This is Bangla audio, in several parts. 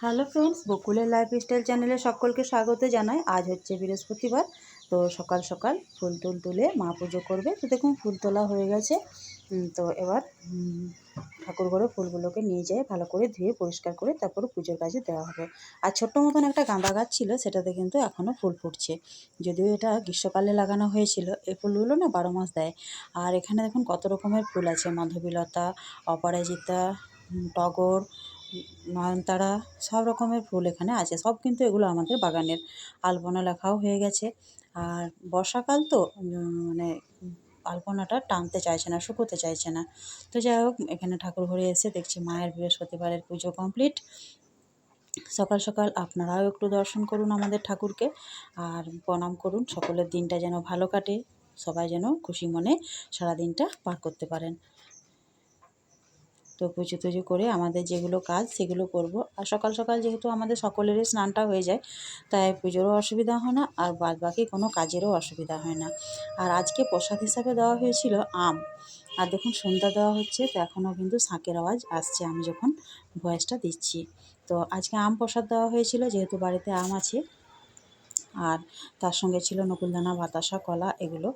হ্যালো ফ্রেন্ডস, বকুলের লাইফস্টাইল চ্যানেলে সকলকে স্বাগত জানাই। আজ হচ্ছে বৃহস্পতিবার, তো সকাল সকাল ফুল টুল তুলে মা পুজো করবে। তো দেখুন ফুল তোলা হয়ে গেছে। তো এবার ঠাকুর ঘরে ফুলগুলোকে নিয়ে যেয়ে ভালো করে ধুয়ে পরিষ্কার করে তারপরে পুজোর কাজে দেওয়া হবে। আর ছোট্ট মতন একটা গাঁদা গাছ ছিল, সেটাতে কিন্তু এখনও ফুল ফুটছে। যদিও এটা গ্রীষ্মকালে লাগানো হয়েছিল, এই ফুলগুলো না 12 মাস দেয়। আর এখানে দেখুন কত রকমের ফুল আছে, মাধবীলতা, অপরাজিতা, টগর, নয়নতারা, সব রকমের ফুল এখানে আছে। সব কিন্তু এগুলো আমাদের বাগানের। আলপনা লেখাও হয়ে গেছে। আর বর্ষাকাল তো মানে আলপনাটা টানতে চাইছে না, শুকোতে চাইছে না। তো যাই হোক, এখানে ঠাকুর ঘরে এসে দেখছি মায়ের বৃহস্পতিবারের পুজো কমপ্লিট। সকাল সকাল আপনারাও একটু দর্শন করুন আমাদের ঠাকুরকে, আর প্রণাম করুন। সকলের দিনটা যেন ভালো কাটে, সবাই যেন খুশি মনে সারাদিনটা পার করতে পারেন। তো পুজো টুজো করে আমাদের যেগুলো কাজ সেগুলো করব। আর সকাল সকাল যেহেতু আমাদের সকলেরই স্নানটা হয়ে যায়, তাই পুজোরও অসুবিধা হয় না, আর বাদ বাকি কোনো কাজেরও অসুবিধা হয় না। আর আজকে প্রসাদ হিসাবে দেওয়া হয়েছিল আম। আর দেখুন সন্ধ্যা দেওয়া হচ্ছে, তো এখনও কিন্তু শাঁখের আওয়াজ আসছে আমি যখন ভয়েসটা দিচ্ছি। তো আজকে আম প্রসাদ দেওয়া হয়েছিল, যেহেতু বাড়িতে আম আছে। আর তার সঙ্গে ছিল নকুলদানা, বাতাসা, কলা এগুলো।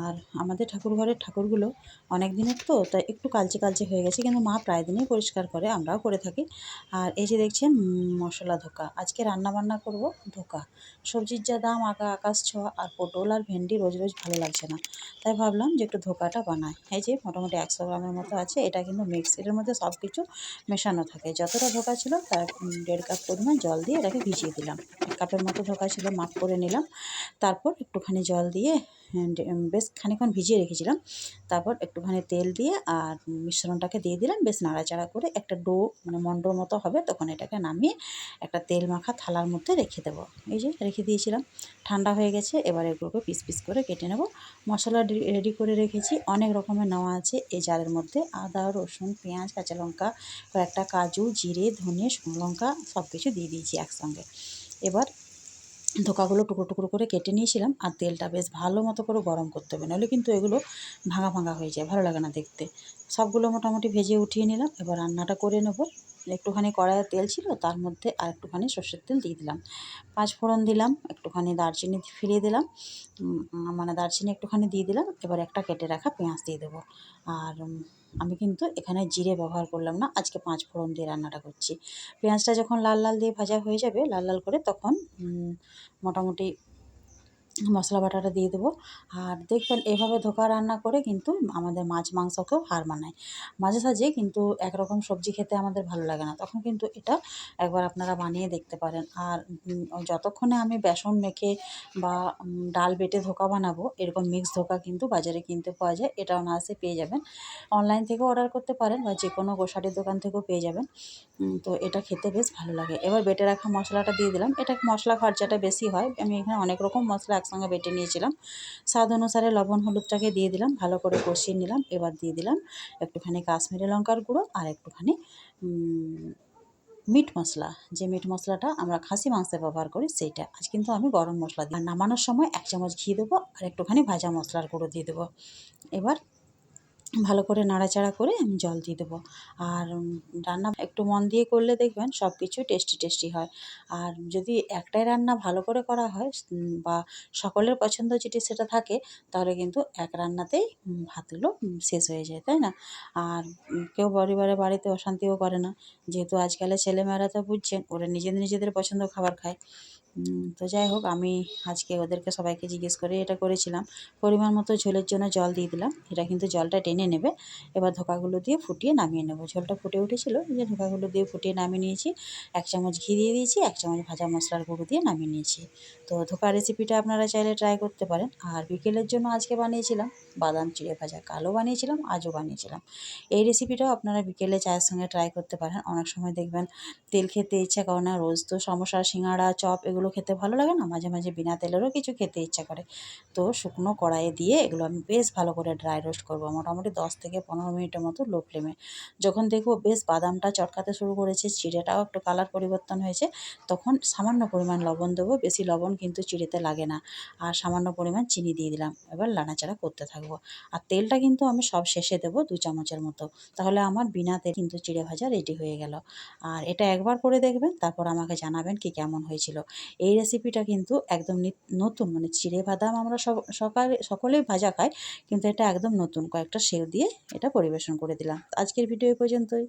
আর আমাদের ঠাকুরঘরের ঠাকুরগুলো অনেক দিনের তো, তাই একটু কালচে কালচে হয়ে গেছে, কিন্তু মা প্রায় দিনই পরিষ্কার করে, আমরাও করে থাকি। আর এই যে দেখছেন মশলা ধোকা, আজকে রান্না বান্না করব ধোকা। সবজির যা দাম আকাশ ছোঁয়া, আর পটল আর ভেন্ডি রোজ রোজ ভালো লাগছে না, তাই ভাবলাম যে একটু ধোকাটা বানাই। এই যে মোটামুটি 100 গ্রামের মতো আছে, এটা কিন্তু মিক্স, এটার মধ্যে সব কিছু মেশানো থাকে। যতটা ধোকা ছিল তার 1.5 কাপ পরিমাণ জল দিয়ে এটাকে ভিজিয়ে দিলাম। 1 কাপের মতো ধোকা ছিল, মাপ করে নিলাম। তারপর একটুখানি জল দিয়ে বেশ খানিকক্ষণ ভিজিয়ে রেখেছিলাম। তারপর একটুখানি তেল দিয়ে আর মিশ্রণটাকে দিয়ে দিলাম, বেশ নাড়াচাড়া করে একটা ডো মানে মন্ডর মতো হবে, তখন এটাকে নামিয়ে একটা তেল মাখা থালার মধ্যে রেখে দেবো। এই যে রেখে দিয়েছিলাম, ঠান্ডা হয়ে গেছে। এবার এগুলোকে পিস পিস করে কেটে নেব। মশলা রেডি করে রেখেছি, অনেক রকমের নেওয়া আছে এই জারের মধ্যে। আদা, রসুন, পেঁয়াজ, কাঁচা লঙ্কা, কয়েকটা কাজু, জিরে, ধনে, শুকনো লঙ্কা সব কিছু দিয়ে দিয়েছি একসঙ্গে। এবার ধোকাগুলো টুকরো টুকরো করে কেটে নিয়েছিলাম, আর তেলটা বেশ ভালো মতো করে গরম করতে হবে, নাহলে কিন্তু এগুলো ভাঙা ভাঙা হয়ে যায়, ভালো লাগে না দেখতে। সবগুলো মোটামুটি ভেজে উঠিয়ে নিলাম। এবার রান্নাটা করে নেব। একটুখানি কড়াইয়ে তেল ছিল, তার মধ্যে আর একটুখানি সর্ষের তেল দিয়ে দিলাম। 5 ফোড়ন দিলাম, একটুখানি দারচিনি ফিরিয়ে দিলাম, মানে দারচিনি একটুখানি দিয়ে দিলাম। এবার একটা কেটে রাখা পেঁয়াজ দিয়ে দেবো। আর আমি কিন্তু এখানে জিরে ব্যবহার করলাম না, আজকে 5 ফোড়ন দিয়ে রান্নাটা করছি। পেঁয়াজটা যখন লাল লাল দিয়ে ভাজা হয়ে যাবে, লাল লাল করে, তখন মোটামুটি মশলা বাটাটা দিয়ে দেবো। আর দেখবেন এভাবে ধোকা রান্না করে কিন্তু আমাদের মাছ মাংসকেও হার মানায়। মাঝে সাঝে কিন্তু একরকম সবজি খেতে আমাদের ভালো লাগে না, তখন কিন্তু এটা একবার আপনারা বানিয়ে দেখতে পারেন। আর যতক্ষণে আমি বেসন মেখে বা ডাল বেটে ধোকা বানাবো, এরকম মিক্স ধোকা কিন্তু বাজারে কিনতে পাওয়া যায়, এটা অনায়াসে পেয়ে যাবেন। অনলাইন থেকেও অর্ডার করতে পারেন, বা যে কোনো গ্রোসারির দোকান থেকেও পেয়ে যাবেন। তো এটা খেতে বেশ ভালো লাগে। এবার বেটে রাখা মশলাটা দিয়ে দিলাম। এটা মশলা খরচাটা বেশি হয়, আমি এখানে অনেক রকম মশলা একসঙ্গে বেটে নিয়েছিলাম। স্বাদ অনুসারে লবণ হলুদটাকে দিয়ে দিলাম, ভালো করে কষিয়ে নিলাম। এবার দিয়ে দিলাম একটুখানি কাশ্মীরি লঙ্কার গুঁড়ো, আর একটুখানি মিট মশলা, যে মিট মশলাটা আমরা খাসি মাংসে ব্যবহার করি সেইটা। আজ কিন্তু আমি গরম মশলা দিই। আর নামানোর সময় 1 চামচ ঘি দেবো, আর একটুখানি ভাজা মশলার গুঁড়ো দিয়ে দেবো। এবার ভালো করে নাড়াচাড়া করে আমি জল দিয়ে দেবো। আর রান্না একটু মন দিয়ে করলে দেখবেন সব কিছু টেস্টি টেস্টি হয়। আর যদি একটাই রান্না ভালো করে করা হয়, বা সকলের পছন্দ যেটি সেটা থাকে, তাহলে কিন্তু এক রান্নাতেই ভাতগুলো শেষ হয়ে যায়, তাই না? আর কেউ পরিবারের বাড়িতে অশান্তিও করে না, যেহেতু আজকালের ছেলেমেয়েরা তো বুঝছেন, ওরা নিজেদের নিজেদের পছন্দ খাবার খায়। তো যাই হোক, আমি আজকে ওদেরকে সবাইকে জিজ্ঞেস করে এটা করেছিলাম। পরিমাণ মতো ঝোলের জন্য জল দিয়ে দিলাম, এটা কিন্তু জলটা টেনে নেবে। এবার ধোকাগুলো দিয়ে ফুটিয়ে নামিয়ে নেব। ঝোলটা ফুটে উঠেছিল, এই যে ধোকাগুলো দিয়ে ফুটিয়ে নামিয়ে নিয়েছি। 1 চামচ ঘি দিয়ে দিয়েছি, 1 চামচ ভাজা মশলার গুঁড়ো দিয়ে নামিয়ে নিয়েছি। তো ধোকা রেসিপিটা আপনারা চাইলে ট্রাই করতে পারেন। আর বিকেলের জন্য আজকে বানিয়েছিলাম বাদাম চিড়ে ভাজা, কালও বানিয়েছিলাম, আজও বানিয়েছিলাম। এই রেসিপিটাও আপনারা বিকেলে চায়ের সঙ্গে ট্রাই করতে পারেন। অনেক সময় দেখবেন তেল খেতে ইচ্ছা করে না, রোজ তো সমোসা, সিঙাড়া, চপ এগুলো তেলেরগুলো খেতে ভালো লাগে না, মাঝে মাঝে বিনা তেলেরও কিছু খেতে ইচ্ছা করে। তো শুকনো কড়াইয়ে দিয়ে এগুলো আমি বেশ ভালো করে ড্রাই রোস্ট করবো, মোটামুটি 10 থেকে 15 মিনিটের মতো লো ফ্লেমে। যখন দেখবো বেশ বাদামটা চটকাতে শুরু করেছে, চিড়েটাও একটু কালার পরিবর্তন হয়েছে, তখন সামান্য পরিমাণ লবণ দেবো। বেশি লবণ কিন্তু চিড়েতে লাগে না। আর সামান্য পরিমাণ চিনি দিয়ে দিলাম। এবার নাড়াচাড়া করতে থাকবো। আর তেলটা কিন্তু আমি সব শেষে দেবো 2 চামচের মতো। তাহলে আমার বিনা তেলে কিন্তু চিড়ে ভাজা রেডি হয়ে গেল। আর এটা একবার করে দেখবেন, তারপর আমাকে জানাবেন কি কেমন হয়েছিল। এই রেসিপিটা কিন্তু একদম নতুন, মানে চিড়ে বাদাম আমরা সকলেই ভাজা খাই, কিন্তু এটা একদম নতুন। কয়েকটা সেও দিয়ে এটা পরিবেশন করে দিলাম। আজকের ভিডিও এই পর্যন্তই।